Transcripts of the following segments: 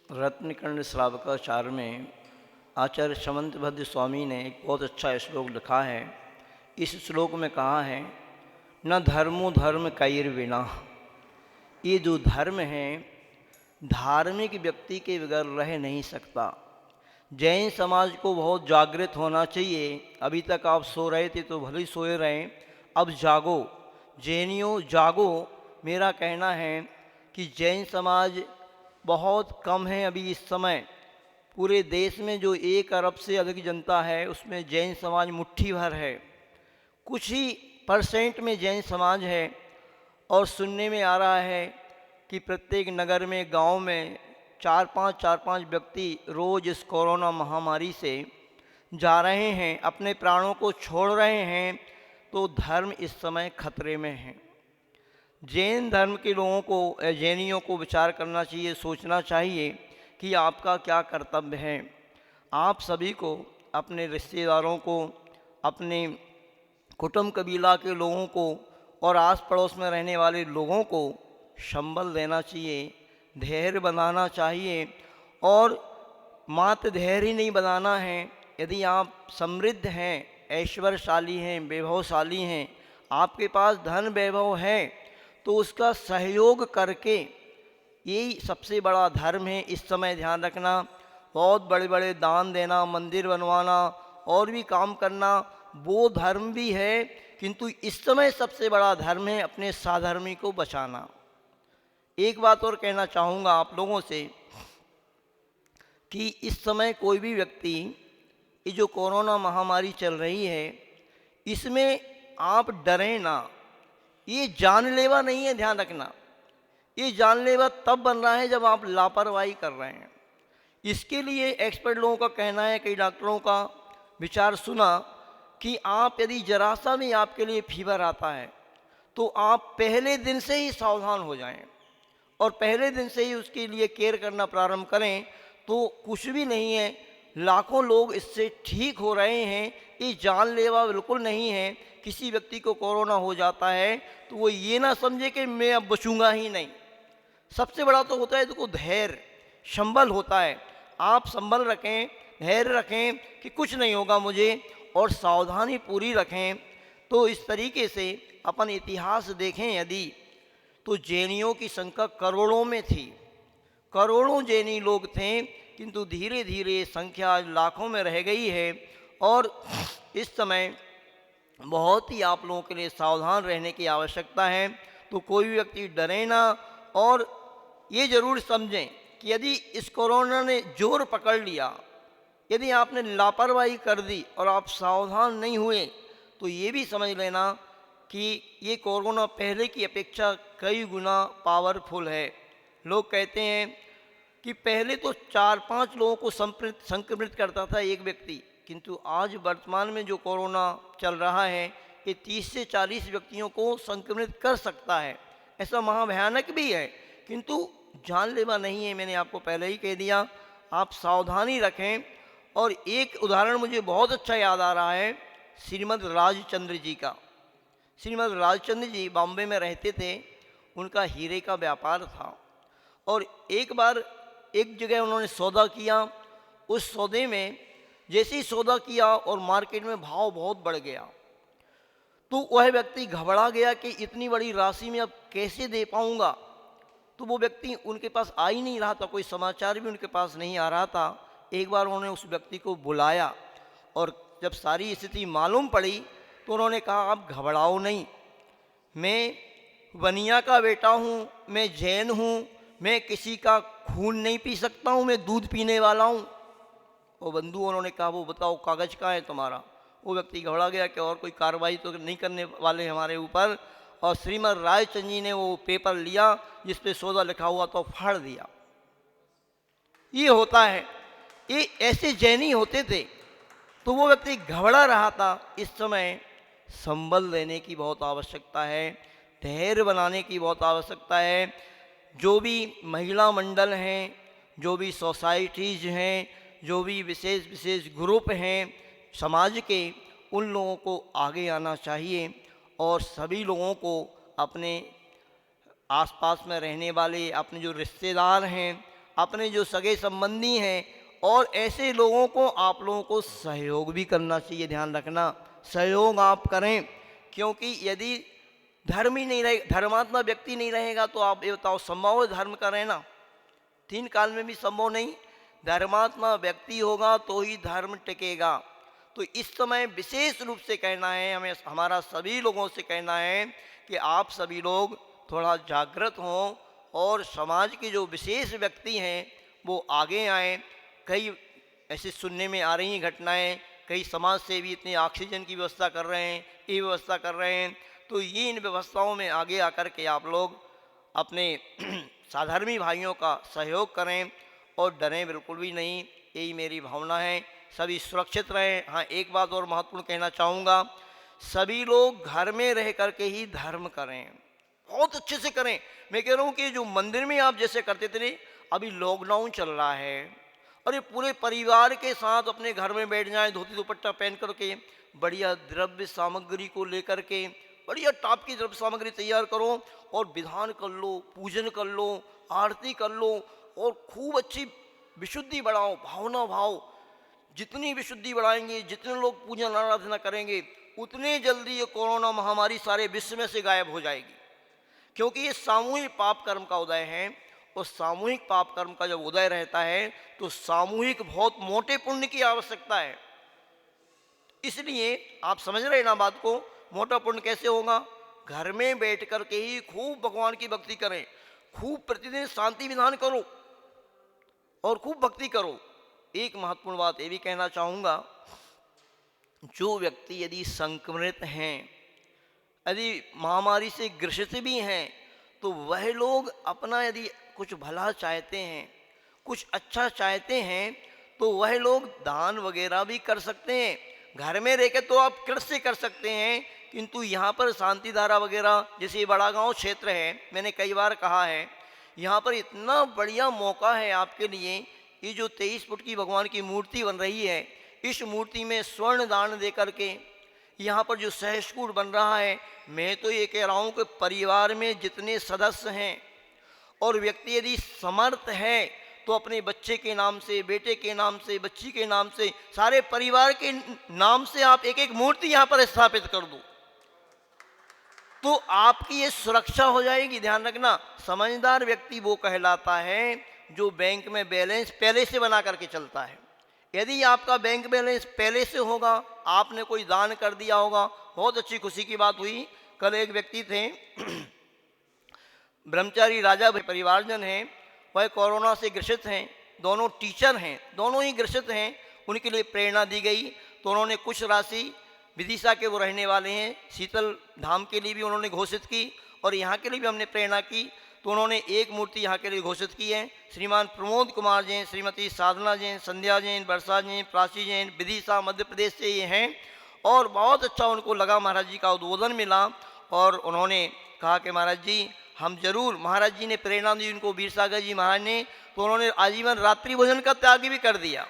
रत्नकर्ण श्रावकाचार्य में आचार्य समंतभद्र स्वामी ने एक बहुत अच्छा श्लोक लिखा है। इस श्लोक में कहा है, न धर्मो धर्म कैर्विना। ये जो धर्म है धार्मिक व्यक्ति के बगैर रह नहीं सकता। जैन समाज को बहुत जागृत होना चाहिए। अभी तक आप सो रहे थे तो भले ही सोए रहें, अब जागो, जैनियों जागो। मेरा कहना है कि जैन समाज बहुत कम है अभी इस समय। पूरे देश में जो 1 अरब से अधिक जनता है उसमें जैन समाज मुट्ठी भर है। कुछ ही % में जैन समाज है। और सुनने में आ रहा है कि प्रत्येक नगर में, गांव में 4-5 व्यक्ति रोज़ इस कोरोना महामारी से जा रहे हैं, अपने प्राणों को छोड़ रहे हैं। तो धर्म इस समय खतरे में है। जैन धर्म के लोगों को, जैनियों को विचार करना चाहिए, सोचना चाहिए कि आपका क्या कर्तव्य है। आप सभी को, अपने रिश्तेदारों को, अपने कुटुंब कबीला के लोगों को और आस पड़ोस में रहने वाले लोगों को संबल देना चाहिए, धैर्य बनाना चाहिए। और मात्र धैर्य ही नहीं बनाना है। यदि आप समृद्ध हैं, ऐश्वर्यशाली हैं, वैभवशाली हैं, आपके पास धन वैभव है, तो उसका सहयोग करके, यही सबसे बड़ा धर्म है। इस समय ध्यान रखना, बहुत बड़े बड़े दान देना, मंदिर बनवाना और भी काम करना, वो धर्म भी है, किंतु इस समय सबसे बड़ा धर्म है अपने साधर्मी को बचाना। एक बात और कहना चाहूँगा आप लोगों से कि इस समय कोई भी व्यक्ति, ये जो कोरोना महामारी चल रही है, इसमें आप डरें ना। ये जानलेवा नहीं है, ध्यान रखना। ये जानलेवा तब बन रहा है जब आप लापरवाही कर रहे हैं। इसके लिए एक्सपर्ट लोगों का कहना है, कई डॉक्टरों का विचार सुना कि आप यदि जरा सा भी आपके लिए फीवर आता है तो आप पहले दिन से ही सावधान हो जाएं और पहले दिन से ही उसके लिए केयर करना प्रारंभ करें। तो कुछ भी नहीं है, लाखों लोग इससे ठीक हो रहे हैं। ये जानलेवा बिल्कुल नहीं है। किसी व्यक्ति को कोरोना हो जाता है तो वो ये ना समझे कि मैं अब बचूंगा ही नहीं। सबसे बड़ा तो होता है देखो धैर्य, संबल होता है। आप संबल रखें, धैर्य रखें कि कुछ नहीं होगा मुझे, और सावधानी पूरी रखें। तो इस तरीके से अपन इतिहास देखें यदि, तो जैनियों की संख्या करोड़ों में थी, करोड़ों जैनी लोग थे, किंतु धीरे धीरे संख्या लाखों में रह गई है। और इस समय बहुत ही आप लोगों के लिए सावधान रहने की आवश्यकता है। तो कोई भी व्यक्ति डरे ना, और ये जरूर समझें कि यदि इस कोरोना ने जोर पकड़ लिया, यदि आपने लापरवाही कर दी और आप सावधान नहीं हुए, तो ये भी समझ लेना कि ये कोरोना पहले की अपेक्षा कई गुना पावरफुल है। लोग कहते हैं कि पहले तो 4-5 लोगों को संक्रमित करता था एक व्यक्ति, किंतु आज वर्तमान में जो कोरोना चल रहा है ये 30 से 40 व्यक्तियों को संक्रमित कर सकता है। ऐसा महाभयानक भी है, किंतु जानलेवा नहीं है। मैंने आपको पहले ही कह दिया, आप सावधानी रखें। और एक उदाहरण मुझे बहुत अच्छा याद आ रहा है, श्रीमद् राजचंद्र जी का। श्रीमद् राजचंद्र जी बॉम्बे में रहते थे, उनका हीरे का व्यापार था। और एक बार एक जगह उन्होंने सौदा किया। उस सौदे में जैसे ही सौदा किया और मार्केट में भाव बहुत बढ़ गया, तो वह व्यक्ति घबरा गया कि इतनी बड़ी राशि में अब कैसे दे पाऊंगा। तो वो व्यक्ति उनके पास आ ही नहीं रहा था, कोई समाचार भी उनके पास नहीं आ रहा था। एक बार उन्होंने उस व्यक्ति को बुलाया और जब सारी स्थिति मालूम पड़ी तो उन्होंने कहा, आप घबराओ नहीं, मैं वनिया का बेटा हूँ, मैं जैन हूँ, मैं किसी का खून नहीं पी सकता हूँ, मैं दूध पीने वाला हूँ। वो बंधु उन्होंने कहा, वो बताओ कागज़ कहाँ है तुम्हारा। वो व्यक्ति घबरा गया कि और कोई कार्रवाई तो नहीं करने वाले हमारे ऊपर। और श्रीमद् रायचंद जी ने वो पेपर लिया जिस पे सौदा लिखा हुआ तो फाड़ दिया। ये होता है, ये ऐसे जैनी होते थे। तो वो व्यक्ति घबरा रहा था। इस समय संबल देने की बहुत आवश्यकता है, धैर्य बनाने की बहुत आवश्यकता है। जो भी महिला मंडल हैं, जो भी सोसाइटीज़ हैं, जो भी विशेष विशेष ग्रुप हैं समाज के, उन लोगों को आगे आना चाहिए। और सभी लोगों को, अपने आसपास में रहने वाले अपने जो रिश्तेदार हैं, अपने जो सगे संबंधी हैं और ऐसे लोगों को आप लोगों को सहयोग भी करना चाहिए। ध्यान रखना, सहयोग आप करें, क्योंकि यदि धर्म ही नहीं रहे, धर्मात्मा व्यक्ति नहीं रहेगा तो आप ये बताओ संभव है धर्म करें ना? 3 काल में भी संभव नहीं। धर्मात्मा व्यक्ति होगा तो ही धर्म टिकेगा। तो इस समय विशेष रूप से कहना है हमें, हमारा सभी लोगों से कहना है कि आप सभी लोग थोड़ा जागृत हों और समाज के जो विशेष व्यक्ति हैं वो आगे आएँ। कई ऐसे सुनने में आ रही हैं घटनाएं, कई समाज सेवी इतने ऑक्सीजन की व्यवस्था कर रहे हैं, ये व्यवस्था कर रहे हैं, तो ये इन व्यवस्थाओं में आगे आकर के आप लोग अपने साधर्मी भाइयों का सहयोग करें और डरें बिल्कुल भी नहीं, यही मेरी भावना है। सभी सुरक्षित रहें। हाँ, एक बात और महत्वपूर्ण कहना चाहूँगा, सभी लोग घर में रह करके ही धर्म करें, बहुत अच्छे से करें। मैं कह रहा हूँ कि जो मंदिर में आप जैसे करते थे, अभी लॉकडाउन चल रहा है, अरे पूरे परिवार के साथ अपने घर में बैठ जाएं, धोती दुपट्टा पहन करके, बढ़िया द्रव्य सामग्री को लेकर के बढ़िया टाप की द्रव्य सामग्री तैयार करो और विधान कर लो, पूजन कर लो, आरती कर लो और खूब अच्छी विशुद्धि बढ़ाओ, भावना भाव। जितनी विशुद्धि बढ़ाएंगे, जितने लोग पूजन आराधना करेंगे, उतने जल्दी ये कोरोना महामारी सारे विश्व में से गायब हो जाएगी। क्योंकि ये सामूहिक पाप कर्म का उदय है और सामूहिक पाप कर्म का जब उदय रहता है तो सामूहिक बहुत मोटे पुण्य की आवश्यकता है। इसलिए आप समझ रहे हैं ना बात को, मोटा पुण्य कैसे होगा? घर में बैठ कर के ही खूब भगवान की भक्ति करें, खूब प्रतिदिन शांति विधान करो और खूब भक्ति करो। एक महत्वपूर्ण बात ये भी कहना चाहूँगा, जो व्यक्ति यदि संक्रमित हैं, यदि महामारी से ग्रसित भी हैं, तो वह लोग अपना यदि कुछ भला चाहते हैं, कुछ अच्छा चाहते हैं, तो वह लोग दान वगैरह भी कर सकते हैं। घर में रहकर तो आप कृष्य कर सकते हैं, किंतु यहाँ पर शांति धारा वगैरह जैसे बड़ा गांव क्षेत्र है, मैंने कई बार कहा है, यहाँ पर इतना बढ़िया मौका है आपके लिए। ये जो 23 फुट की भगवान की मूर्ति बन रही है, इस मूर्ति में स्वर्ण दान दे करके यहाँ पर जो सहस्कूट बन रहा है, मैं तो ये कह रहा हूँ कि परिवार में जितने सदस्य हैं और व्यक्ति यदि समर्थ है तो अपने बच्चे के नाम से, बेटे के नाम से, बच्ची के नाम से, सारे परिवार के नाम से आप एक एक मूर्ति यहाँ पर स्थापित कर दो, तो आपकी ये सुरक्षा हो जाएगी। ध्यान रखना, समझदार व्यक्ति वो कहलाता है जो बैंक में बैलेंस पहले से बना करके चलता है। यदि आपका बैंक बैलेंस पहले से होगा, आपने कोई दान कर दिया होगा, बहुत अच्छी खुशी की बात हुई। कल एक व्यक्ति थे, ब्रह्मचारी राजा परिवारजन हैं, वह कोरोना से ग्रसित हैं, दोनों टीचर हैं, दोनों ही ग्रसित हैं। उनके लिए प्रेरणा दी गई तो उन्होंने कुछ राशि, विदिशा के वो रहने वाले हैं, शीतल धाम के लिए भी उन्होंने घोषित की और यहाँ के लिए भी हमने प्रेरणा की, तो उन्होंने एक मूर्ति यहाँ के लिए घोषित की है। श्रीमान प्रमोद कुमार जैन, श्रीमती साधना जैन, संध्या जैन, वर्षा जैन, प्राची जैन, विदिशा मध्य प्रदेश से ये हैं और बहुत अच्छा उनको लगा, महाराज जी का उद्बोधन मिला और उन्होंने कहा कि महाराज जी हम जरूर, महाराज जी ने प्रेरणा दी उनको, वीर सागर जी महाराज ने, तो उन्होंने आजीवन रात्रि भोजन का त्याग भी कर दिया।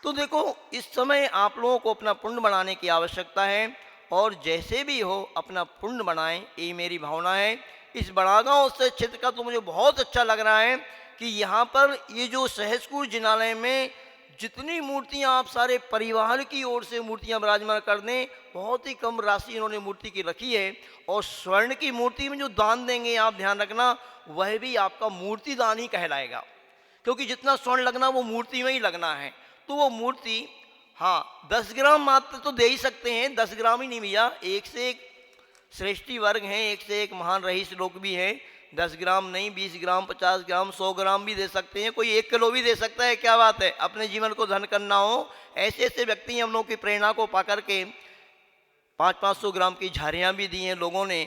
तो देखो, इस समय आप लोगों को अपना पुण्य बनाने की आवश्यकता है और जैसे भी हो अपना पुण्य बनाएं, ये मेरी भावना है। इस बड़ागांव से क्षेत्र का तो मुझे बहुत अच्छा लग रहा है कि यहाँ पर ये जो सहस्कूट जिनालय में जितनी मूर्तियाँ आप सारे परिवार की ओर से मूर्तियाँ विराजमान कर दें, बहुत ही कम राशि इन्होंने मूर्ति की रखी है और स्वर्ण की मूर्ति में जो दान देंगे आप ध्यान रखना, वह भी आपका मूर्ति दान ही कहलाएगा, क्योंकि जितना स्वर्ण लगना वो मूर्ति में ही लगना है। तो वो मूर्ति, हाँ 10 ग्राम मात्र तो दे ही सकते हैं, 10 ग्राम ही नहीं भैया, एक से एक श्रेष्ठी वर्ग हैं, एक से एक महान रईस लोग भी हैं। 10 ग्राम नहीं, 20 ग्राम, 50 ग्राम, 100 ग्राम भी दे सकते हैं, कोई 1 किलो भी दे सकता है। क्या बात है, अपने जीवन को धन करना हो, ऐसे ऐसे व्यक्ति हम लोग की प्रेरणा को पाकर के 500-500 ग्राम की झारियाँ भी दी हैं लोगों ने,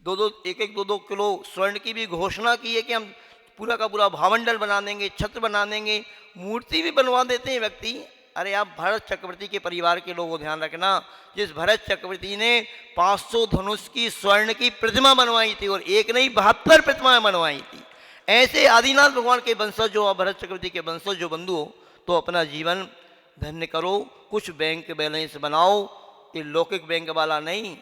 1-2 किलो स्वर्ण की भी घोषणा की है कि हम पूरा का पूरा भावमंडल बना देंगे, छत्र बना देंगे, मूर्ति भी बनवा देते हैं व्यक्ति। अरे आप भरत चक्रवर्ती के परिवार के लोगों ध्यान रखना, जिस भरत चक्रवर्ती ने 500 धनुष की स्वर्ण की प्रतिमा बनवाई थी और एक नहीं 72 प्रतिमाएं बनवाई थी, ऐसे आदिनाथ भगवान के वंशज जो, भरत चक्रवर्ती के वंशज जो बंधु हो, तो अपना जीवन धन्य करो, कुछ बैंक बैलेंस बनाओ। ये लौकिक बैंक वाला नहीं,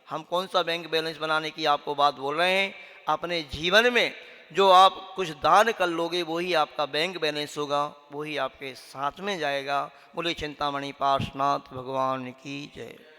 हम कौन सा बैंक बैलेंस बनाने की आपको बात बोल रहे हैं। अपने जीवन में जो आप कुछ दान कर लोगे वही आपका बैंक बैलेंस होगा, वही आपके साथ में जाएगा। बोले चिंतामणि पार्श्वनाथ भगवान की जय।